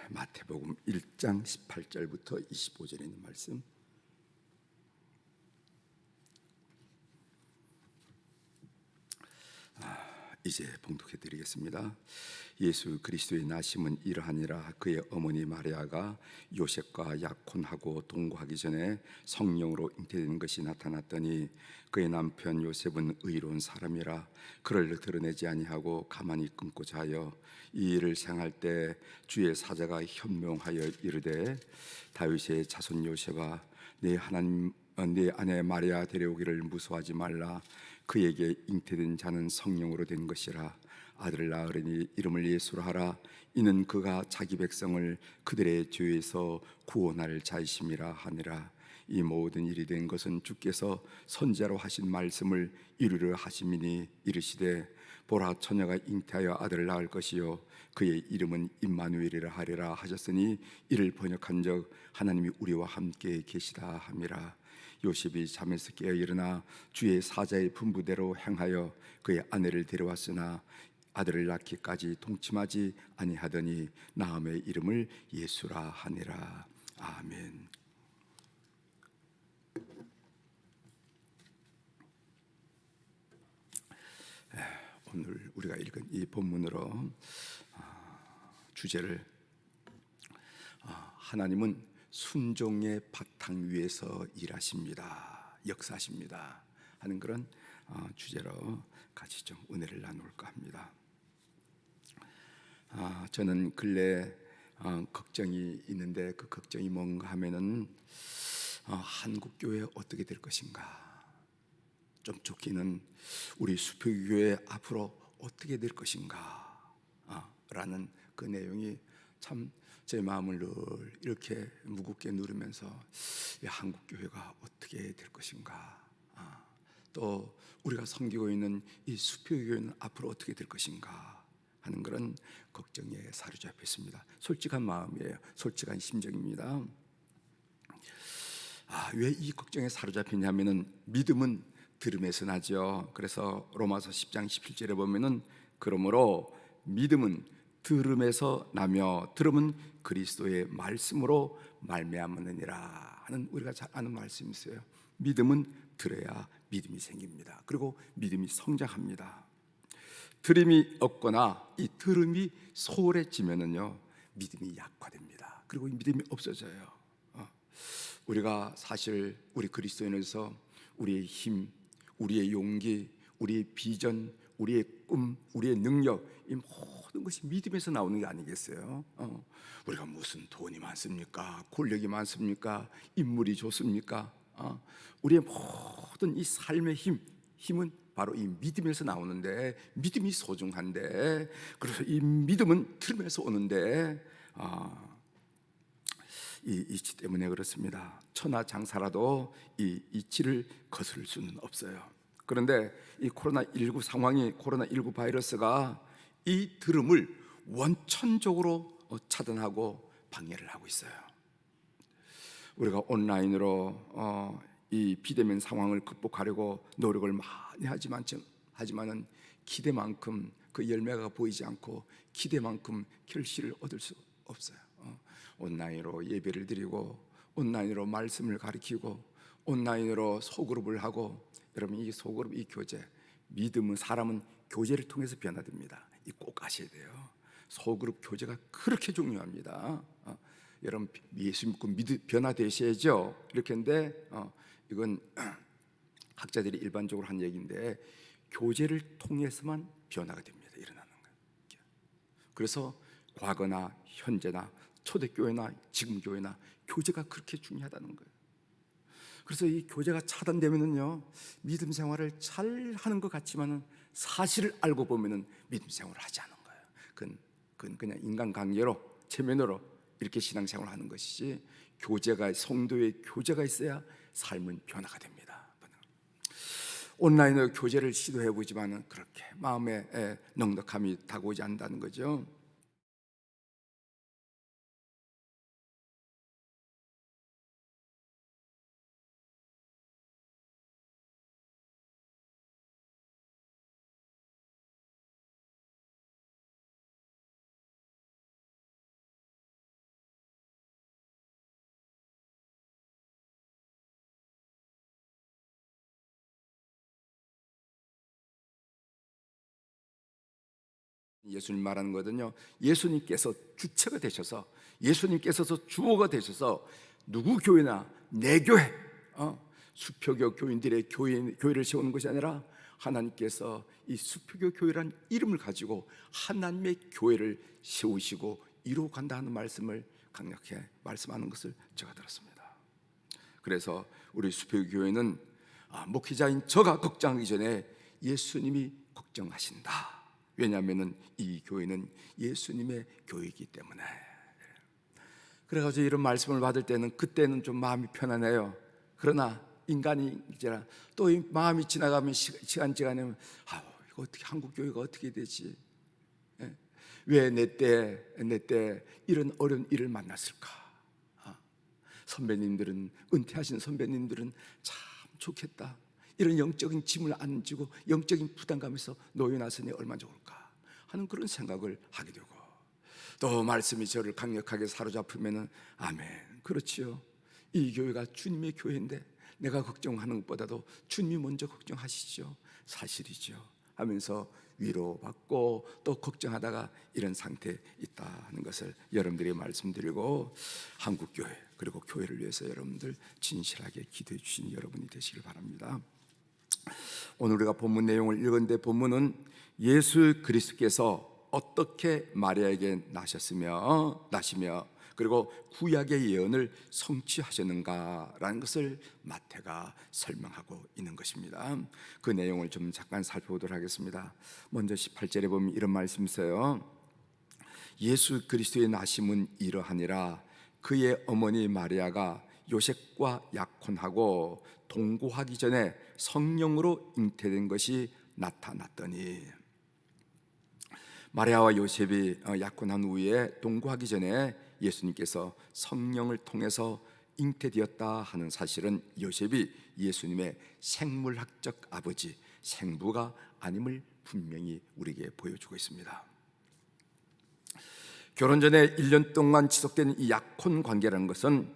마태복음 1장 18절부터 25절에 있는 말씀. 이제 봉독해 드리겠습니다. 예수 그리스도의 나심은 이러하니라. 그의 어머니 마리아가 요셉과 약혼하고 동거하기 전에 성령으로 잉태되는 것이 나타났더니 그의 남편 요셉은 의로운 사람이라 그를 드러내지 아니하고 가만히 끊고자 하여 이 일을 생할 때 주의 사자가 현명하여 이르되 다윗의 자손 요셉아 네 아내 마리아 데려오기를 무서워하지 말라. 그에게 잉태된 자는 성령으로 된 것이라. 아들을 낳으리니 이름을 예수로 하라. 이는 그가 자기 백성을 그들의 죄에서 구원할 자이심이라 하니라. 이 모든 일이 된 것은 주께서 선지자로 하신 말씀을 이루려 하심이니 이르시되 보라 처녀가 잉태하여 아들을 낳을 것이요 그의 이름은 임마누엘이라 하리라 하셨으니 이를 번역한적 하나님이 우리와 함께 계시다 함이라. 요셉이 잠에서 깨어 일어나 주의 사자의 분부대로 행하여 그의 아내를 데려왔으나 아들을 낳기까지 동침하지 아니하더니 나음의 이름을 예수라 하니라. 아멘. 오늘 우리가 읽은 이 본문으로 주제를 하나님은 순종의 바탕 위에서 일하십니다, 역사하십니다 하는 그런 주제로 같이 좀 은혜를 나눌까 합니다. 저는 근래 걱정이 있는데 그 걱정이 뭔가 하면은 한국교회 어떻게 될 것인가, 좀 좋기는 우리 수표교회 앞으로 어떻게 될 것인가 라는 그 내용이 참 제 마음을 늘 이렇게 무겁게 누르면서 한국교회가 어떻게 될 것인가, 또 우리가 섬기고 있는 이 수표교회는 앞으로 어떻게 될 것인가 하는 그런 걱정에 사로잡혀 있습니다. 솔직한 마음이에요. 솔직한 심정입니다. 왜 이 걱정에 사로잡히냐면은 믿음은 들음에서 나죠. 그래서 로마서 10장 17절에 보면은 그러므로 믿음은 들음에서 나며 들음은 그리스도의 말씀으로 말미암느니라 하는 우리가 잘 아는 말씀이 있어요. 믿음은 들어야 믿음이 생깁니다. 그리고 믿음이 성장합니다. 들음이 없거나 이 들음이 소홀해지면은요 믿음이 약화됩니다. 그리고 이 믿음이 없어져요. 우리가 사실 우리 그리스도인에서 우리의 힘, 우리의 용기, 우리의 비전, 우리의 꿈, 우리의 능력, 이 모든 것이 믿음에서 나오는 게 아니겠어요? 우리가 무슨 돈이 많습니까? 권력이 많습니까? 인물이 좋습니까? 우리의 모든 이 삶의 힘은 바로 이 믿음에서 나오는데, 믿음이 소중한데, 그래서 이 믿음은 들음에서 오는데 이 이치 때문에 그렇습니다. 천하장사라도 이 이치를 거스를 수는 없어요. 그런데 이 코로나19 상황이, 코로나19 바이러스가 이 들음을 원천적으로 차단하고 방해를 하고 있어요. 우리가 온라인으로 이 비대면 상황을 극복하려고 노력을 많이 하지만은 기대만큼 그 열매가 보이지 않고 기대만큼 결실을 얻을 수 없어요. 온라인으로 예배를 드리고 온라인으로 말씀을 가르치고 온라인으로 소그룹을 하고, 여러분 이 소그룹, 이 교제, 믿음은 사람은 교제를 통해서 변화됩니다. 이 꼭 아셔야 돼요. 소그룹 교제가 그렇게 중요합니다. 여러분 예수 믿고 변화되셔야죠 이렇게 했는데 이건 학자들이 일반적으로 한 얘기인데 교제를 통해서만 변화가 됩니다. 일어나는 거예요. 그래서 과거나 현재나 초대교회나 지금 교회나 교제가 그렇게 중요하다는 거예요. 그래서 이 교제가 차단되면은요 믿음 생활을 잘 하는 것 같지만은 사실을 알고 보면은 믿음 생활을 하지 않은 거예요. 그건 그냥 인간 관계로, 체면으로 이렇게 신앙생활을 하는 것이지, 교제가, 성도의 교제가 있어야 삶은 변화가 됩니다. 온라인으로 교제를 시도해 보지만은 그렇게 마음에 넉넉함이 다가오지 않는다는 거죠. 예수님 말하는 거거든요. 예수님께서 주체가 되셔서, 예수님께서 주어가 되셔서 누구 교회나 내 교회, 수표교 교인들의 교회를 세우는 것이 아니라 하나님께서 이 수표교 교회란 이름을 가지고 하나님의 교회를 세우시고 이루어 간다 하는 말씀을 강력하게 말씀하는 것을 제가 들었습니다. 그래서 우리 수표교 교회는 목회자인 저가 걱정하기 전에 예수님이 걱정하신다. 왜냐하면 이 교회는 예수님의 교회이기 때문에. 그래가지고 이런 말씀을 받을 때는 그때는 좀 마음이 편하네요. 그러나 인간이 이제 또 이 마음이 지나가면 시간 지나면 이거 어떻게 한국 교회가 어떻게 되지? 왜 내 때 이런 어려운 일을 만났을까? 선배님들은, 은퇴하신 선배님들은 참 좋겠다. 이런 영적인 짐을 안 지고 영적인 부담감에서 노여나서니 얼마나 좋을까 하는 그런 생각을 하게 되고, 또 말씀이 저를 강력하게 사로잡으면 아멘, 그렇지요. 이 교회가 주님의 교회인데 내가 걱정하는 것보다도 주님이 먼저 걱정하시죠. 사실이죠 하면서 위로받고 또 걱정하다가 이런 상태에 있다 하는 것을 여러분들이 말씀드리고, 한국교회 그리고 교회를 위해서 여러분들 진실하게 기도해 주신 여러분이 되시길 바랍니다. 오늘 우리가 본문 내용을 읽었는데, 본문은 예수 그리스도께서 어떻게 마리아에게 나시며 그리고 구약의 예언을 성취하셨는가라는 것을 마태가 설명하고 있는 것입니다. 그 내용을 좀 잠깐 살펴보도록 하겠습니다. 먼저 18절에 보면 이런 말씀이 있어요. 예수 그리스도의 나심은 이러하니라. 그의 어머니 마리아가 요셉과 약혼하고 동거하기 전에 성령으로 잉태된 것이 나타났더니, 마리아와 요셉이 약혼한 후에 동거하기 전에 예수님께서 성령을 통해서 잉태되었다 하는 사실은 요셉이 예수님의 생물학적 아버지, 생부가 아님을 분명히 우리에게 보여주고 있습니다. 결혼 전에 1년 동안 지속되는 이 약혼 관계라는 것은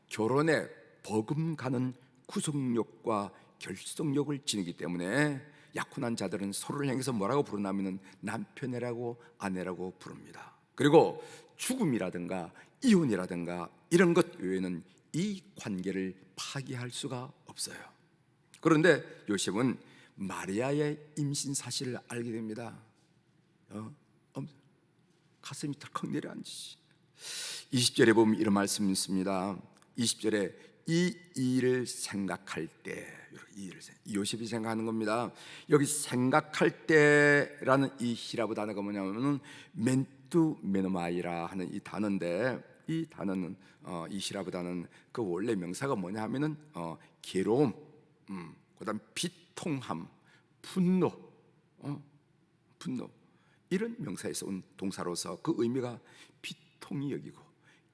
결혼에 버금가는 구속력과 결속력을 지니기 때문에 약혼한 자들은 서로를 향해서 뭐라고 부르냐면 남편이라고 아내라고 부릅니다. 그리고 죽음이라든가 이혼이라든가 이런 것 외에는 이 관계를 파기할 수가 없어요. 그런데 요셉은 마리아의 임신 사실을 알게 됩니다. 가슴이 덜컥 내려앉으시. 20절에 보면 이런 말씀이 있습니다. 20절에 이 일을 생각할 때, 요셉이 생각하는 겁니다. 여기 생각할 때라는 이 히라브 단어가 뭐냐면 멘투메노마이라 하는 이 단어인데, 이 단어는 이 히라브 단어는 그 원래 명사가 뭐냐 하면은 괴로움, 그다음 비통함, 분노, 이런 명사에서 온 동사로서 그 의미가 비통이 여기고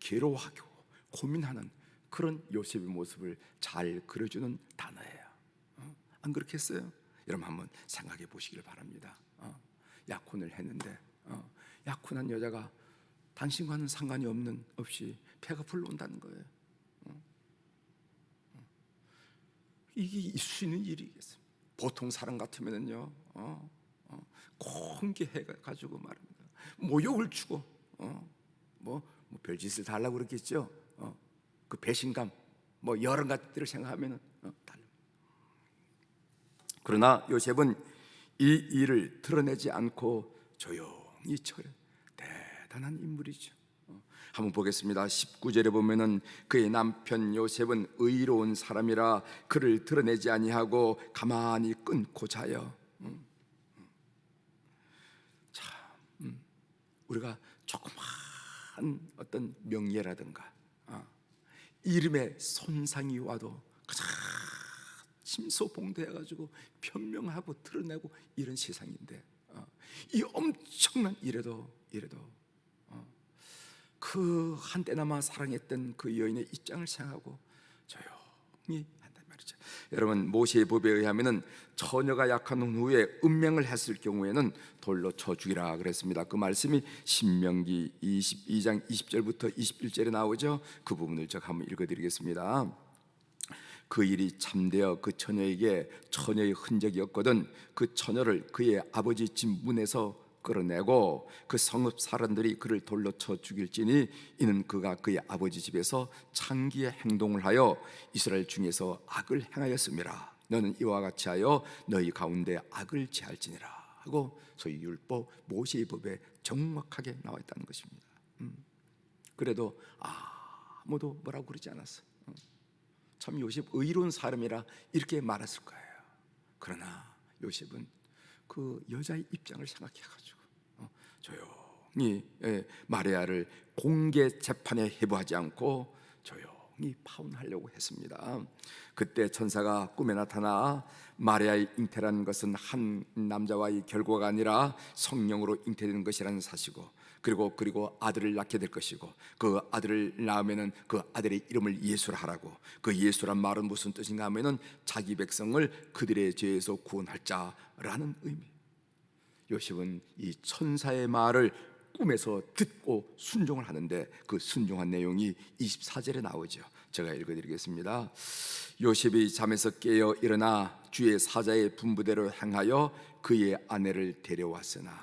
괴로워하고 고민하는 그런 요셉의 모습을 잘 그려주는 단어예요. 안 그렇겠어요? 여러분 한번 생각해 보시길 바랍니다. 약혼을 했는데 약혼한 여자가 당신과는 상관이 없이 배가 불러온다는 거예요. 이게 있을 수 있는 일이겠습니까? 보통 사람 같으면요 공개해가지고 말입니다. 모욕을 주고 뭐 별짓을 다 하려고 그랬겠죠. 그 배신감 여러 가지들을 생각하면 달라. 그러나 요셉은 이 일을 드러내지 않고 조용히 처리. 대단한 인물이죠. 한번 보겠습니다. 19절에 보면은 그의 남편 요셉은 의로운 사람이라 그를 드러내지 아니하고 가만히 끊고 자요. 우리가 조그마한 어떤 명예라든가 이름에 손상이 와도 가장 심소봉대해가지고 변명하고 드러내고 이런 세상인데, 이 엄청난 일에도 그 한때나마 사랑했던 그 여인의 입장을 생각하고 조용히 한단 말이죠. 여러분, 모세의 법에 의하면은 처녀가 약한 후에 음행을 했을 경우에는 돌로 쳐 죽이라 그랬습니다. 그 말씀이 신명기 22장 20절부터 21절에 나오죠. 그 부분을 제가 한번 읽어드리겠습니다. 그 일이 참되어 그 처녀에게 처녀의 흔적이 없거든 그 처녀를 그의 아버지 집 문에서 끌어내고 그 성읍 사람들이 그를 돌로 쳐 죽일지니 이는 그가 그의 아버지 집에서 창기의 행동을 하여 이스라엘 중에서 악을 행하였음이라. 너는 이와 같이 하여 너희 가운데 악을 제할지니라 하고 소위 율법 모세의 법에 정확하게 나와 있다는 것입니다. 그래도 아무도 뭐라고 그러지 않았어. 참 요셉 의로운 사람이라 이렇게 말했을 거예요. 그러나 요셉은 그 여자의 입장을 생각해가지고 조용히 마리아를 공개 재판에 회부하지 않고 조용히 파혼하려고 했습니다. 그때 천사가 꿈에 나타나 마리아의 잉태라는 것은 한 남자와의 결과가 아니라 성령으로 잉태되는 것이라는 사실이고 그리고 아들을 낳게 될 것이고 그 아들을 낳으면은 그 아들의 이름을 예수라 하라고. 그 예수란 말은 무슨 뜻인가 하면은 자기 백성을 그들의 죄에서 구원할 자라는 의미. 요셉은 이 천사의 말을 꿈에서 듣고 순종을 하는데 그 순종한 내용이 24절에 나오죠. 제가 읽어드리겠습니다. 요셉이 잠에서 깨어 일어나 주의 사자의 분부대로 행하여 그의 아내를 데려왔으나.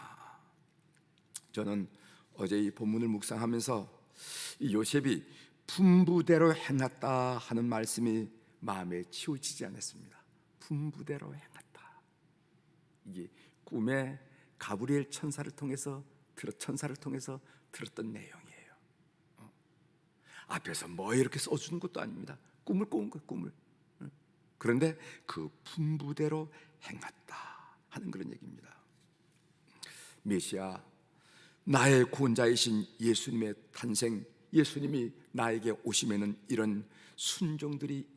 저는 어제 이 본문을 묵상하면서 이 요셉이 분부대로 행했다 하는 말씀이 마음에 치우치지 않았습니다. 분부대로 행했다. 이게 꿈에 가브리엘 천사를 통해서 들었던 내용이에요. 앞에서 뭐 이렇게 써주는 것도 아닙니다. 꿈을 꾼 거예요, 꿈을. 그런데 그 분부대로 행했다 하는 그런 얘기입니다. 메시아, 나의 구원자이신 예수님의 탄생, 예수님이 나에게 오시면은 이런 순종들이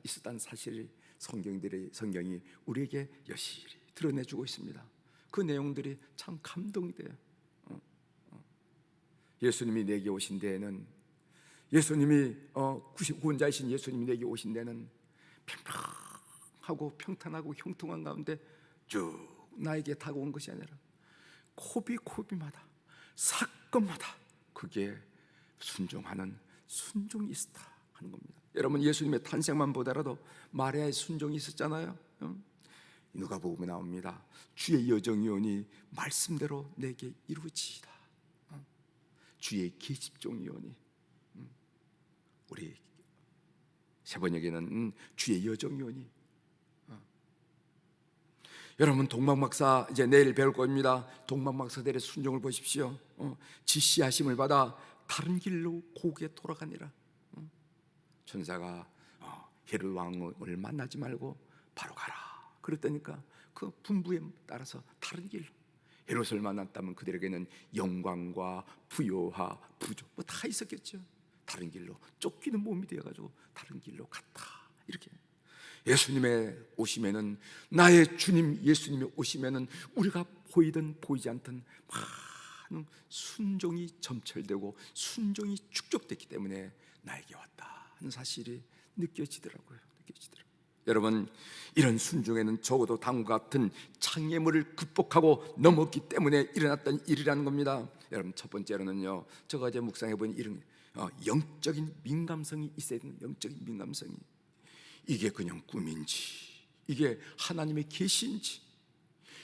있었다는 사실을 성경이 우리에게 여실히 드러내주고 있습니다. 그 내용들이 참 감동이 돼요. 예수님이 내게 오신 데에는, 예수님이 구원자이신 예수님이 내게 오신 데는 평평하고 평탄하고 형통한 가운데 쭉 나에게 다가온 것이 아니라 코비코비마다 사건마다 그게 순종하는 순종이 있었다 하는 겁니다. 여러분, 예수님의 탄생만 보더라도 마리아의 순종이 있었잖아요. 누가복음에 나옵니다. 주의 여정이 오니 말씀대로 내게 이루어지이다. 주의 계집종이 오니, 우리 세번역에는 주의 여정이 오니. 여러분, 동방박사 이제 내일 배울 겁니다. 동방박사들의 순종을 보십시오. 지시하심을 받아 다른 길로 고개 돌아가니라. 천사가 헤롯 왕을 만나지 말고 바로 가라 그랬다니까 그 분부에 따라서 다른 길로. 헤롯을 만났다면 그들에게는 영광과 부요와 부조 뭐 다 있었겠죠. 다른 길로 쫓기는 몸이 되어가지고 다른 길로 갔다. 이렇게 예수님의 오시면은, 나의 주님 예수님이 오시면은 우리가 보이든 보이지 않든 많은 순종이 점철되고 순종이 축적됐기 때문에 나에게 왔다 하는 사실이 느껴지더라고요. 여러분, 이런 순종에는 적어도 다음과 같은 장애물을 극복하고 넘었기 때문에 일어났던 일이라는 겁니다. 여러분, 첫 번째로는요, 제가 어제 묵상해본 이런 영적인 민감성이 있어야 되는 영적인 민감성이, 이게 그냥 꿈인지, 이게 하나님의 계시인지,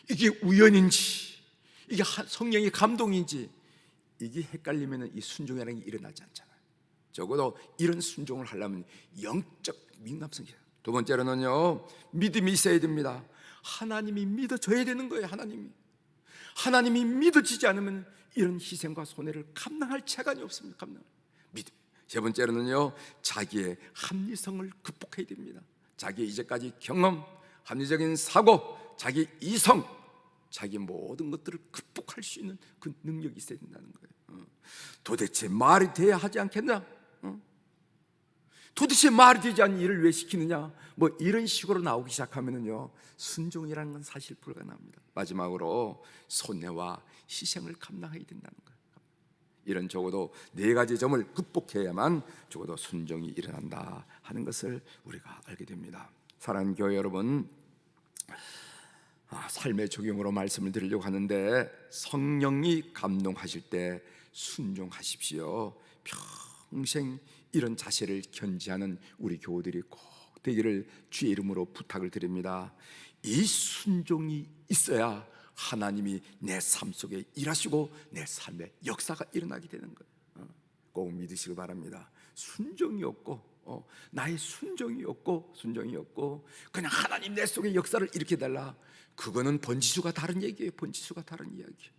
이게 우연인지, 이게 성령의 감동인지, 이게 헷갈리면 이 순종이라는 게 일어나지 않잖아요. 적어도 이런 순종을 하려면 영적 민감성이에요. 두 번째로는요, 믿음이 있어야 됩니다. 하나님이 믿어져야 되는 거예요. 하나님이 믿어지지 않으면 이런 희생과 손해를 감당할 체간이 없습니다. 믿음. 세 번째로는요, 자기의 합리성을 극복해야 됩니다. 자기의 이제까지 경험, 합리적인 사고, 자기 이성, 자기 모든 것들을 극복할 수 있는 그 능력이 있어야 된다는 거예요. 도대체 말이 돼야 하지 않겠나? 도대체 말이 되지 않는 일을 왜 시키느냐? 뭐 이런 식으로 나오기 시작하면은요, 순종이라는 건 사실 불가능합니다. 마지막으로 손해와 희생을 감당해야 된다는 거예요. 이런 적어도 네 가지 점을 극복해야만 적어도 순종이 일어난다 하는 것을 우리가 알게 됩니다. 사랑하는 교회 여러분, 삶의 적용으로 말씀을 드리려고 하는데, 성령이 감동하실 때 순종하십시오. 평생 이런 자세를 견지하는 우리 교우들이 꼭 되기를 주의 이름으로 부탁을 드립니다. 이 순종이 있어야 하나님이 내 삶 속에 일하시고 내 삶에 역사가 일어나게 되는 거예요. 꼭 믿으시길 바랍니다. 순종이 없고 나의 순종이 없고 그냥 하나님 내 속에 역사를 일으켜 달라, 그거는 번지수가 다른 얘기예요. 번지수가 다른 이야기.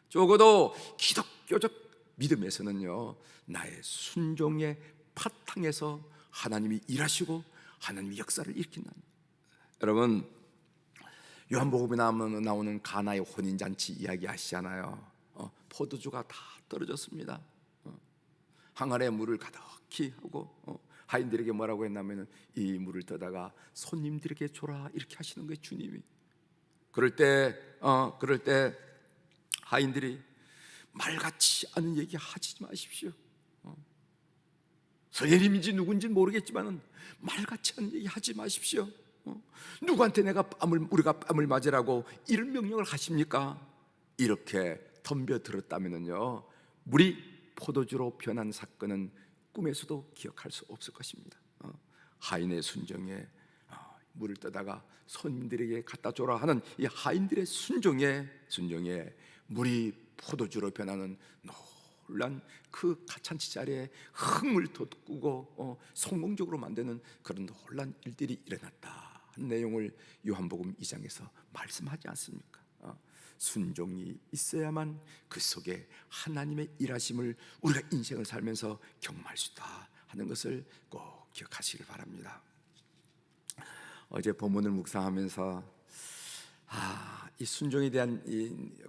적어도 기독교적 믿음에서는요, 나의 순종의 바탕에서 하나님이 일하시고 하나님이 역사를 일으킨다는. 여러분, 요한복음에 나오는 가나의 혼인잔치 이야기 아시잖아요. 포도주가 다 떨어졌습니다. 항아리에 물을 가득히 하고 하인들에게 뭐라고 했냐면 이 물을 떠다가 손님들에게 줘라, 이렇게 하시는 거예요, 주님이. 그럴 때 하인들이 말같이 않은 얘기 하지 마십시오. 선생님인지 누군지 모르겠지만 말같이 않은 얘기 하지 마십시오. 누구한테 우리가 뺨을 맞으라고 이런 명령을 하십니까? 이렇게 덤벼들었다면요, 물이 포도주로 변한 사건은 꿈에서도 기억할 수 없을 것입니다. 하인의 순종에 물을 떠다가 손님들에게 갖다 줘라 하는 이 하인들의 순종에 물이 포도주로 변하는 놀란 그 가찬치 자리에 흥을 돋구고 성공적으로 만드는 그런 놀란 일들이 일어났다 하는 내용을 요한복음 2장에서 말씀하지 않습니까? 순종이 있어야만 그 속에 하나님의 일하심을 우리가 인생을 살면서 경험할 수 있다 하는 것을 꼭 기억하시길 바랍니다. 어제 본문을 묵상하면서 이 순종에 대한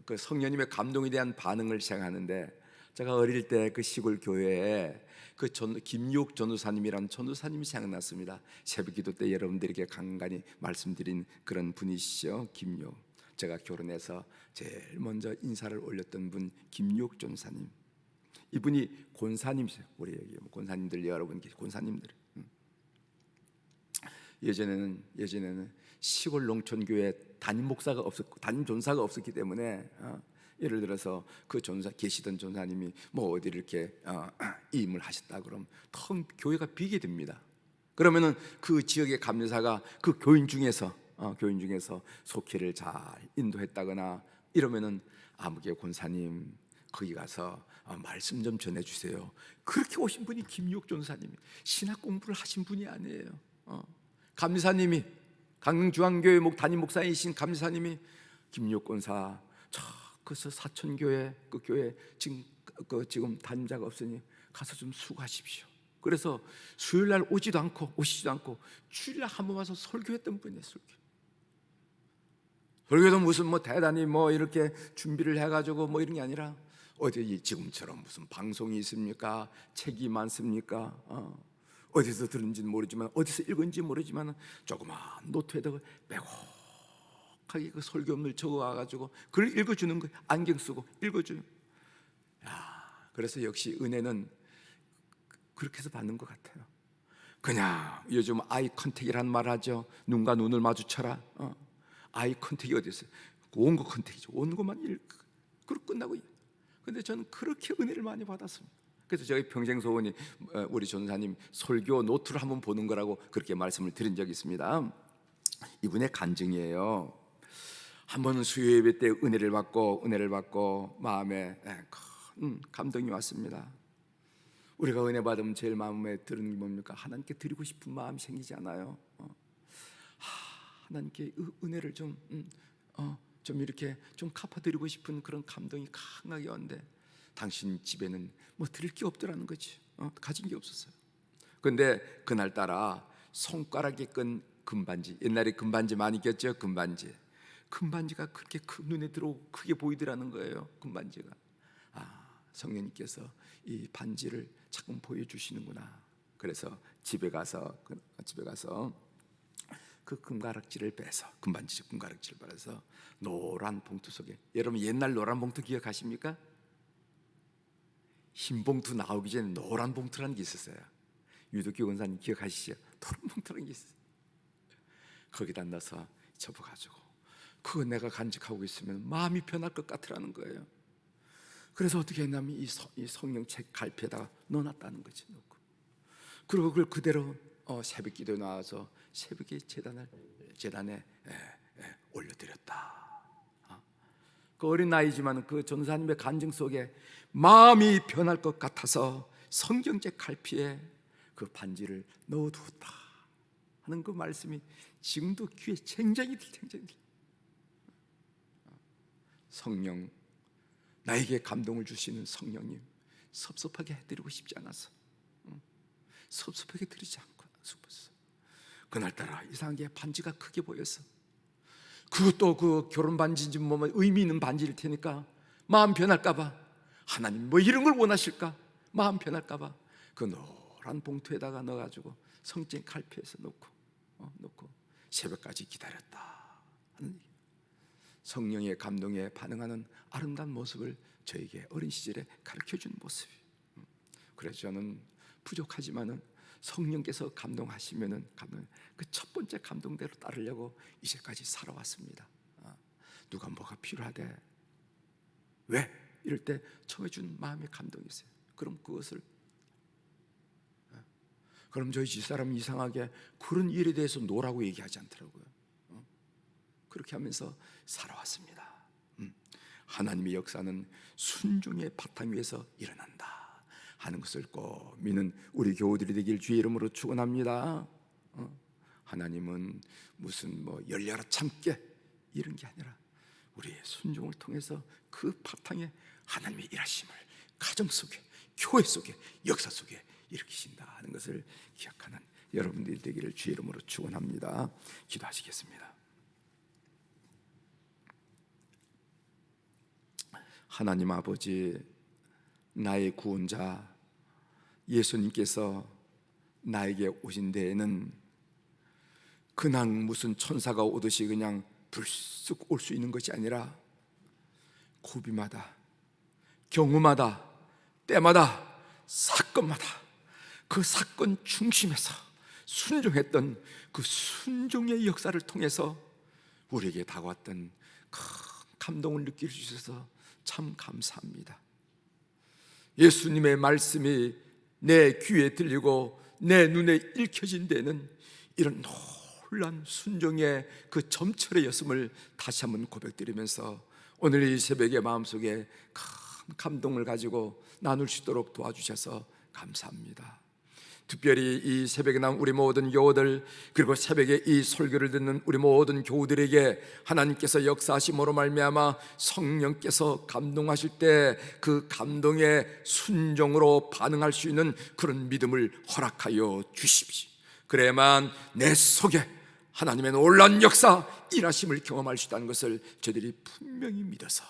그 성령님의 감동에 대한 반응을 생각하는데, 제가 어릴 때 그 시골 교회에 그 김육 전도사님이라는 전도사님이 생각났습니다. 새벽기도 때 여러분들에게 간간히 말씀드린 그런 분이시죠, 김육. 제가 결혼해서 제일 먼저 인사를 올렸던 분 김육 전사님. 이분이 권사님이세요. 우리 여기 권사님들 여러분 권사님들. 예전에는 시골 농촌교회 담임 목사가 없었고 담임 전사가 없었기 때문에 예를 들어서 그 전사 계시던 전사님이 뭐 어디 이렇게 이임을 하셨다 그러면 텅 교회가 비게 됩니다. 그러면은 그 지역의 감리사가 그 교인 중에서 속회를 잘 인도했다거나 이러면은 아무개 권사님 거기 가서 말씀 좀 전해주세요. 그렇게 오신 분이 김육 전사님이 신학 공부를 하신 분이 아니에요. 감리사님이 강릉중앙교회 담임 목사이신 감리사님이 김육 권사 그래서 사천교회 그 교회 지금 담임자가 없으니 가서 좀 수고하십시오. 그래서 수요일날 오시지도 않고 주일날 한 번 와서 설교했던 분이에요. 설교도 무슨 대단히 이렇게 준비를 해가지고 이런 게 아니라 어디 지금처럼 무슨 방송이 있습니까? 책이 많습니까? 어디서 들은지는 모르지만 어디서 읽은지 모르지만 조그만 노트에다가 빼곡하게 그 설교문을 적어와가지고 그걸 읽어주는 거예요. 안경 쓰고 읽어줘요. 그래서 역시 은혜는 그렇게 해서 받는 것 같아요. 그냥 요즘 아이 컨택이라는 말 하죠. 눈과 눈을 마주쳐라. 아이 컨택이 어디 있어요? 원고 컨택이죠. 원고만 그렇게 끝나고. 근데 저는 그렇게 은혜를 많이 받았습니다. 그래서 저희 평생 소원이 우리 전사님 설교 노트를 한번 보는 거라고 그렇게 말씀을 드린 적이 있습니다. 이분의 간증이에요. 한 번은 수요 예배 때 은혜를 받고 마음에 큰 감동이 왔습니다. 우리가 은혜 받으면 제일 마음에 드는 게 뭡니까? 하나님께 드리고 싶은 마음이 생기지 않아요? 하나님께 은혜를 좀 이렇게 좀 갚아드리고 싶은 그런 감동이 강하게 왔는데 당신 집에는 드릴 게 없더라는 거지. 가진 게 없었어요. 그런데 그날따라 손가락에 끈 금반지, 옛날에 금반지 많이 꼈죠. 금반지가 그렇게 눈에 들어오고 크게 보이더라는 거예요. 금반지가. 성령님께서 이 반지를 자꾸 보여주시는구나. 그래서 집에 가서 그 금가락지를 빼서 금가락지를 빼서 노란 봉투 속에, 여러분 옛날 노란 봉투 기억하십니까? 흰 봉투 나오기 전에 노란 봉투라는 게 있었어요. 유독교 권사님 기억하시죠? 노란 봉투라는 게 있었어요. 거기다 넣어서 접어가지고 그거 내가 간직하고 있으면 마음이 변할 것 같으라는 거예요. 그래서 어떻게 했냐면 이 성령책 갈피에다가 넣어놨다는 거지. 그리고 그걸 그대로 새벽 기도에 나와서 새벽에 재단에 올려드렸다. 그 어린 나이지만 그 전사님의 간증 속에 마음이 변할 것 같아서 성경책 갈피에 그 반지를 넣어두었다 하는 그 말씀이 지금도 귀에 쟁쟁이 들. 성령, 나에게 감동을 주시는 성령님, 섭섭하게 해드리고 싶지 않아서, 섭섭하게 드리지 않고 싶었어. 그날따라 이상하게 반지가 크게 보여서, 그것도 그 결혼 반지인지 뭐 의미 있는 반지일 테니까 마음 변할까봐, 하나님 뭐 이런 걸 원하실까, 마음 변할까봐 그 노란 봉투에다가 넣어가지고 성전 갈피에서 놓고 새벽까지 기다렸다 하는 얘기. 성령의 감동에 반응하는 아름다운 모습을 저에게 어린 시절에 가르쳐준 모습이에요. 그래서 저는 부족하지만은 성령께서 감동하시면은 그 첫 번째 감동대로 따르려고 이제까지 살아왔습니다. 누가 뭐가 필요하대, 왜? 이럴 때 처음에 준 마음의 감동이 있어요. 그럼 그것을, 그럼 저희 집사람은 이상하게 그런 일에 대해서 노라고 얘기하지 않더라고요. 그렇게 하면서 살아왔습니다. 하나님의 역사는 순종의 바탕 위에서 일어난다 하는 것을 꼭 믿는 우리 교우들이 되길 주의 이름으로 축원합니다. 하나님은 무슨 뭐 열려라 참깨 이런 게 아니라 우리의 순종을 통해서 그 바탕에 하나님의 일하심을 가정 속에, 교회 속에, 역사 속에 일으키신다 하는 것을 기억하는 여러분들이 되기를 주의 이름으로 축원합니다. 기도하시겠습니다. 하나님 아버지, 나의 구원자 예수님께서 나에게 오신 데에는 그냥 무슨 천사가 오듯이 그냥 불쑥 올 수 있는 것이 아니라 고비마다, 경우마다, 때마다, 사건마다 그 사건 중심에서 순종했던 그 순종의 역사를 통해서 우리에게 다가왔던 큰 감동을 느낄 수 있어서 참 감사합니다. 예수님의 말씀이 내 귀에 들리고 내 눈에 읽혀진 데는 이런 놀란 순종의 그 점철의 였음을 다시 한번 고백드리면서 오늘 이 새벽에 마음속에 큰 감동을 가지고 나눌 수 있도록 도와주셔서 감사합니다. 특별히 이 새벽에 나온 우리 모든 교우들, 그리고 새벽에 이 설교를 듣는 우리 모든 교우들에게 하나님께서 역사하심으로 말미암아 성령께서 감동하실 때 그 감동의 순종으로 반응할 수 있는 그런 믿음을 허락하여 주십시오. 그래야만 내 속에 하나님의 놀라운 역사 일하심을 경험할 수 있다는 것을 저희들이 분명히 믿어서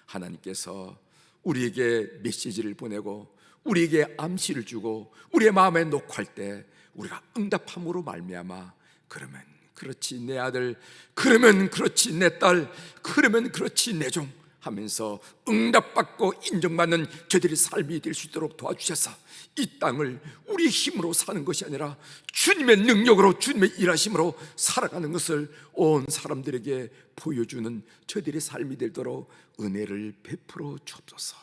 하나님께서 우리에게 메시지를 보내고 우리에게 암시를 주고 우리의 마음에 녹할 때 우리가 응답함으로 말미암아 그러면 그렇지 내 아들, 그러면 그렇지 내 딸, 그러면 그렇지 내 종 하면서 응답받고 인정받는 저들의 삶이 될 수 있도록 도와주셔서 이 땅을 우리의 힘으로 사는 것이 아니라 주님의 능력으로, 주님의 일하심으로 살아가는 것을 온 사람들에게 보여주는 저들의 삶이 되도록 은혜를 베풀어 주옵소서.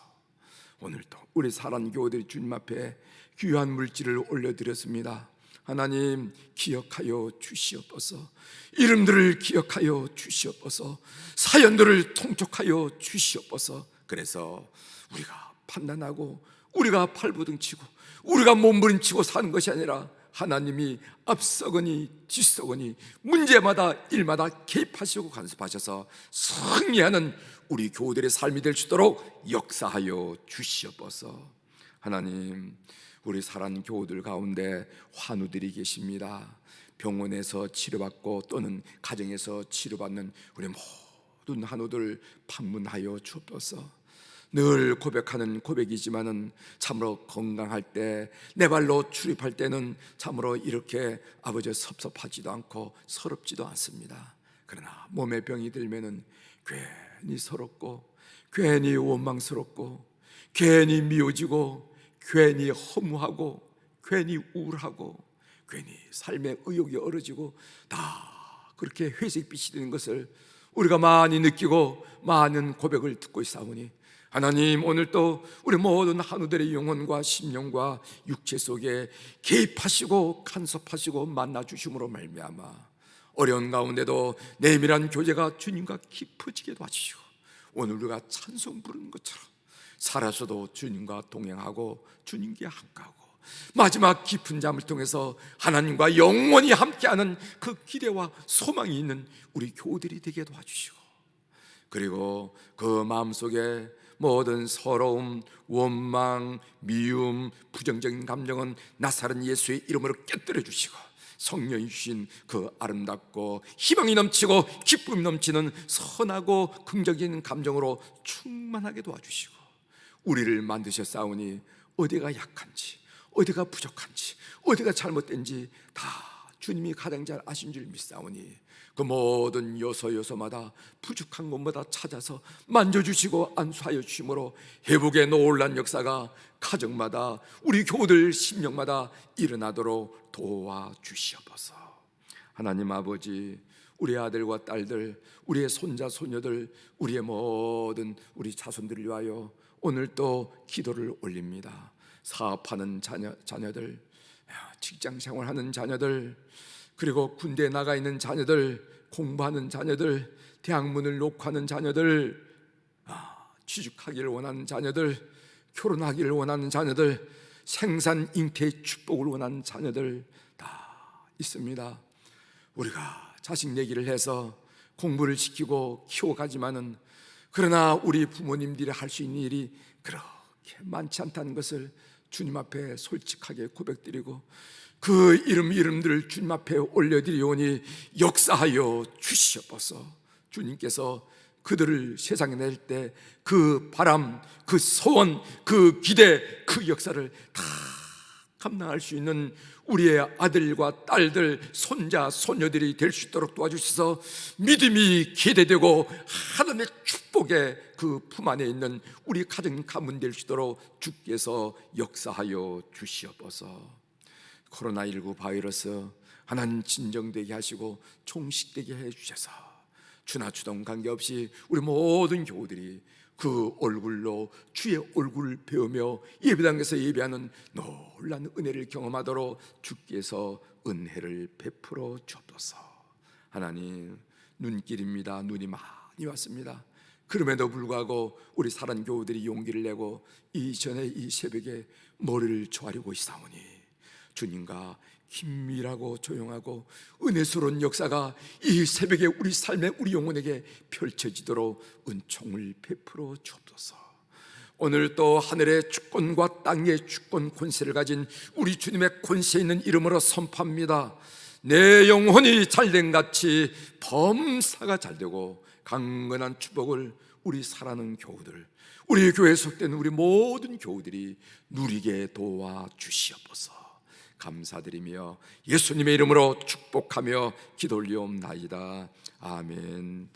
오늘도 우리 사랑하는 교우들이 주님 앞에 귀한 물질을 올려드렸습니다. 하나님 기억하여 주시옵소서. 이름들을 기억하여 주시옵소서. 사연들을 통촉하여 주시옵소서. 그래서 우리가 판단하고 우리가 발부둥치고 우리가 몸부림치고 사는 것이 아니라 하나님이 앞서거니 뒤서거니 문제마다 일마다 개입하시고 간섭하셔서 승리하는 우리 교우들의 삶이 될 수 있도록 역사하여 주시옵소서. 하나님, 우리 사랑하는 교우들 가운데 환우들이 계십니다. 병원에서 치료받고 또는 가정에서 치료받는 우리 모든 환우들 방문하여 주옵소서. 늘 고백하는 고백이지만은 참으로 건강할 때, 내 발로 출입할 때는 참으로 이렇게 아버지 섭섭하지도 않고 서럽지도 않습니다. 그러나 몸에 병이 들면은 괜히 서럽고 괜히 원망스럽고 괜히 미워지고 괜히 허무하고 괜히 우울하고 괜히 삶의 의욕이 얼어지고 다 그렇게 회색빛이 되는 것을 우리가 많이 느끼고 많은 고백을 듣고 있사오니 하나님, 오늘도 우리 모든 한우들의 영혼과 심령과 육체 속에 개입하시고 간섭하시고 만나주심으로 말미암아 어려운 가운데도 내밀한 교제가 주님과 깊어지게 도와주시고 오늘 우리가 찬송 부르는 것처럼 살아서도 주님과 동행하고 주님께 함께하고 마지막 깊은 잠을 통해서 하나님과 영원히 함께하는 그 기대와 소망이 있는 우리 교우들이 되게 도와주시고, 그리고 그 마음속에 모든 서러움, 원망, 미움, 부정적인 감정은 나사렛 예수의 이름으로 깨뜨려 주시고, 성령이 주신 그 아름답고 희망이 넘치고 기쁨이 넘치는 선하고 긍정적인 감정으로 충만하게 도와주시고, 우리를 만드셨사오니 어디가 약한지, 어디가 부족한지, 어디가 잘못된지 다 주님이 가장 잘 아신 줄 믿사오니 그 모든 요소요소마다 부족한 것마다 찾아서 만져주시고 안수하여 주심으로 회복의 놀란 역사가 가정마다 우리 교우들 심령마다 일어나도록 도와주시옵소서. 하나님 아버지, 우리 아들과 딸들, 우리의 손자 소녀들, 우리의 모든 우리 자손들을 위하여 오늘 또 기도를 올립니다. 사업하는 자녀들, 직장생활하는 자녀들, 그리고 군대에 나가 있는 자녀들, 공부하는 자녀들, 대학문을 녹화하는 자녀들, 취직하기를 원하는 자녀들, 결혼하기를 원하는 자녀들, 생산 잉태의 축복을 원하는 자녀들 다 있습니다. 우리가 자식 내기를 해서 공부를 시키고 키워가지만은, 그러나 우리 부모님들이 할 수 있는 일이 그렇게 많지 않다는 것을 주님 앞에 솔직하게 고백드리고, 그 이름들을 주님 앞에 올려드리오니 역사하여 주시옵소서. 주님께서 그들을 세상에 낼 때 그 바람, 그 소원, 그 기대, 그 역사를 다 감당할 수 있는 우리의 아들과 딸들, 손자, 소녀들이 될 수 있도록 도와주셔서 믿음이 기대되고 하나님의 축복의 그 품 안에 있는 우리 가정 가문 될 수 있도록 주께서 역사하여 주시옵소서. 코로나19 바이러스 하나님 진정되게 하시고 종식되게 해주셔서 주나 주동 관계없이 우리 모든 교우들이 그 얼굴로 주의 얼굴을 배우며 예배당에서 예배하는 놀라운 은혜를 경험하도록 주께서 은혜를 베풀어 주옵소서. 하나님, 눈길입니다. 눈이 많이 왔습니다. 그럼에도 불구하고 우리 사랑 교우들이 용기를 내고 이전에 이 새벽에 머리를 조아리고 있사오니 주님과 긴밀하고 조용하고 은혜스러운 역사가 이 새벽에 우리 삶에 우리 영혼에게 펼쳐지도록 은총을 베풀어 주옵소서. 오늘 또 하늘의 주권과 땅의 주권 권세를 가진 우리 주님의 권세 있는 이름으로 선포합니다. 내 영혼이 잘된 같이 범사가 잘되고 강건한 축복을 우리 사랑하는 교우들, 우리 교회에 속된 우리 모든 교우들이 누리게 도와주시옵소서. 감사드리며 예수님의 이름으로 축복하며 기도 올리옵나이다. 아멘.